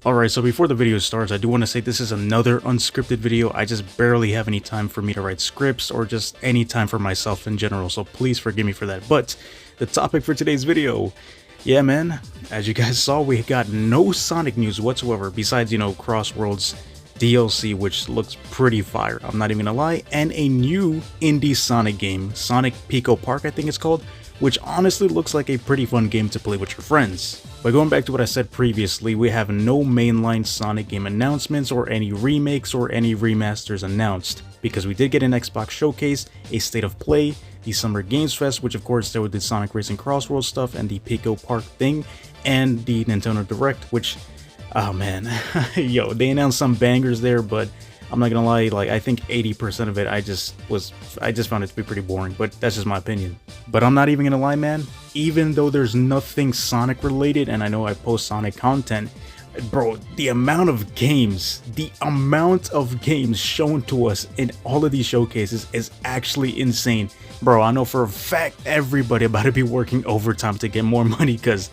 Alright, so before the video starts, I do want to say this is another unscripted video. I just barely have any time for me to write scripts or just any time for myself in general, so please forgive me for that. But the topic for today's video, yeah man, as you guys saw, we got no Sonic news whatsoever besides, Crossworld's DLC, which looks pretty fire, I'm not even gonna lie, and a new indie Sonic game, Sonic Pico Park I think it's called, which honestly looks like a pretty fun game to play with your friends. But going back to what I said previously, we have no mainline Sonic game announcements or any remakes or any remasters announced, because we did get an Xbox showcase, a state of play, the Summer Games Fest, which of course there was the Sonic Racing Crossworld stuff and the Pico Park thing, and the Nintendo Direct, which, oh man, yo, they announced some bangers there, but I'm not gonna lie, like I think 80% of it I just found it to be pretty boring, but that's just my opinion. But I'm not even gonna lie, man, even though there's nothing Sonic related, and I know I post Sonic content, bro, the amount of games shown to us in all of these showcases is actually insane. Bro, I know for a fact everybody about to be working overtime to get more money, because,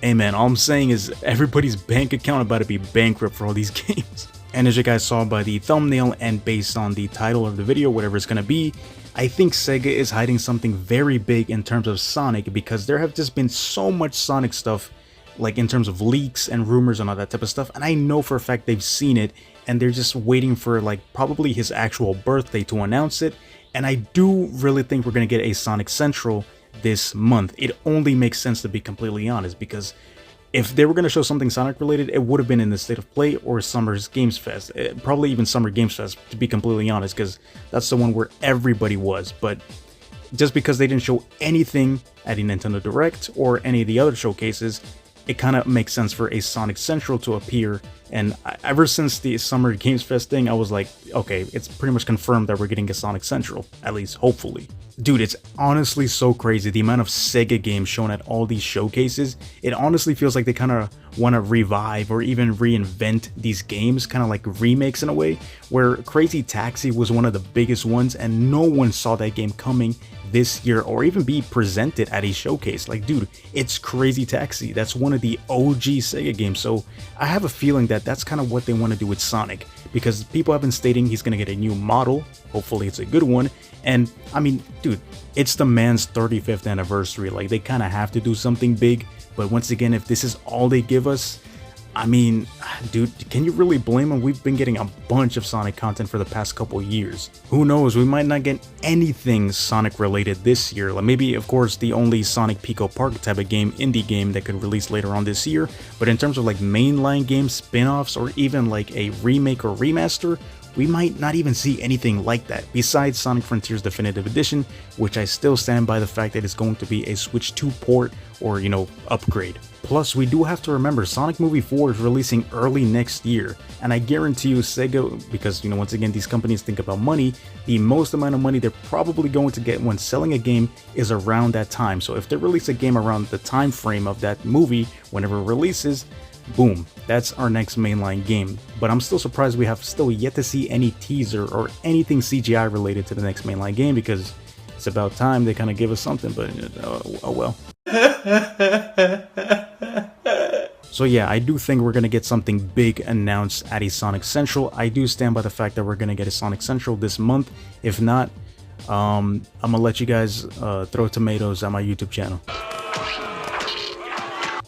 hey man, all I'm saying is everybody's bank account about to be bankrupt for all these games. And as you guys saw by the thumbnail and based on the title of the video, whatever it's gonna be, I think Sega is hiding something very big in terms of Sonic, because there have just been so much Sonic stuff, like in terms of leaks and rumors and all that type of stuff, and I know for a fact they've seen it and they're just waiting for like probably his actual birthday to announce it. And I do really think we're gonna get a Sonic Central this month. It only makes sense, to be completely honest, because if they were going to show something Sonic related, it would have been in the State of Play or Summer's Games Fest. Probably even Summer Games Fest, to be completely honest, because that's the one where everybody was. But just because they didn't show anything at a Nintendo Direct or any of the other showcases, it kind of makes sense for a Sonic Central to appear. And ever since the Summer Games Fest thing, I was like, okay, it's pretty much confirmed that we're getting a Sonic Central, at least hopefully. Dude, it's honestly so crazy, the amount of Sega games shown at all these showcases. It honestly feels like they kind of want to revive or even reinvent these games, kind of like remakes in a way, where Crazy Taxi was one of the biggest ones and no one saw that game coming this year or even be presented at a showcase. Like, dude, it's Crazy Taxi. That's one of the OG Sega games. So I have a feeling that that's kind of what they want to do with Sonic, because people have been stating he's going to get a new model. Hopefully it's a good one. And I mean, dude, it's the man's 35th anniversary. Like, they kind of have to do something big. But once again, if this is all they give us, I mean, dude, can you really blame them? We've been getting a bunch of Sonic content for the past couple years. Who knows, we might not get anything Sonic related this year. Like maybe, of course, the only Sonic Pico Park type of game, indie game that could release later on this year. But in terms of like mainline games, spin-offs, or even like a remake or remaster, we might not even see anything like that, besides Sonic Frontiers Definitive Edition, which I still stand by the fact that it's going to be a Switch 2 port or, upgrade. Plus, we do have to remember Sonic Movie 4 is releasing early next year, and I guarantee you Sega, because, once again, these companies think about money, the most amount of money they're probably going to get when selling a game is around that time. So if they release a game around the time frame of that movie, whenever it releases, boom, that's our next mainline game. But I'm still surprised we have still yet to see any teaser or anything CGI related to the next mainline game, because it's about time they kind of give us something, but oh well. So yeah, I do think we're going to get something big announced at a Sonic Central. I do stand by the fact that we're going to get a Sonic Central this month. If not, I'm going to let you guys throw tomatoes at my YouTube channel.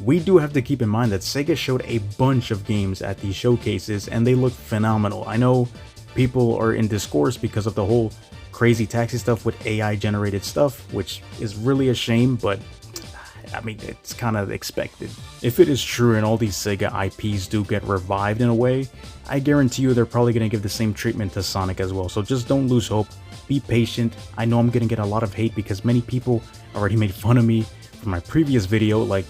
We do have to keep in mind that Sega showed a bunch of games at these showcases and they look phenomenal. I know people are in discourse because of the whole Crazy Taxi stuff with AI generated stuff, which is really a shame, but I mean, it's kind of expected. If it is true and all these Sega IPs do get revived in a way, I guarantee you they're probably going to give the same treatment to Sonic as well. So just don't lose hope, be patient. I know I'm going to get a lot of hate because many people already made fun of me from my previous video. Like,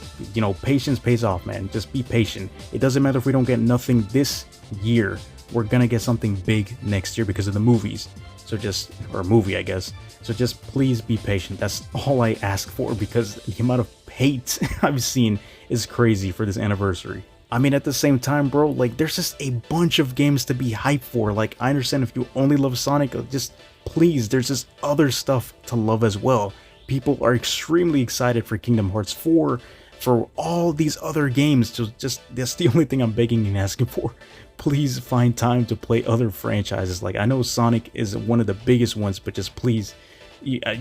patience pays off, man. Just be patient. It doesn't matter if we don't get nothing this year. We're gonna get something big next year because of the movies. So or movie, I guess. So just please be patient. That's all I ask for, because the amount of hate I've seen is crazy for this anniversary. I mean, at the same time, bro, like, there's just a bunch of games to be hyped for. Like, I understand if you only love Sonic, just please, there's just other stuff to love as well. People are extremely excited for Kingdom Hearts 4. for all these other games. Just that's the only thing I'm begging and asking for. Please find time to play other franchises. Like, I know Sonic is one of the biggest ones, but just please,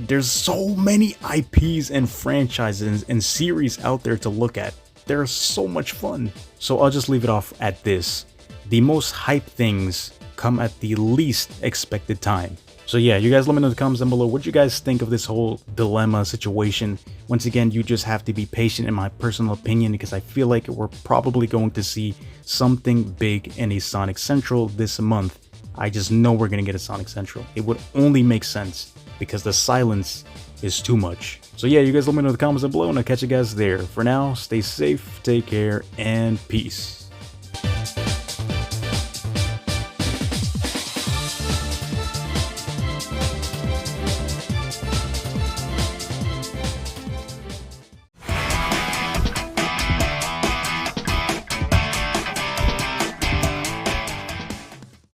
there's so many IPs and franchises and series out there to look at. They're so much fun. So I'll just leave it off at this: the most hype things come at the least expected time. So yeah, you guys let me know in the comments down below what you guys think of this whole dilemma situation. Once again, you just have to be patient, in my personal opinion, because I feel like we're probably going to see something big in a Sonic Central this month. I just know we're gonna get a Sonic Central. It would only make sense because the silence is too much. So yeah, you guys let me know in the comments down below, and I'll catch you guys there. For now, stay safe, take care, and peace.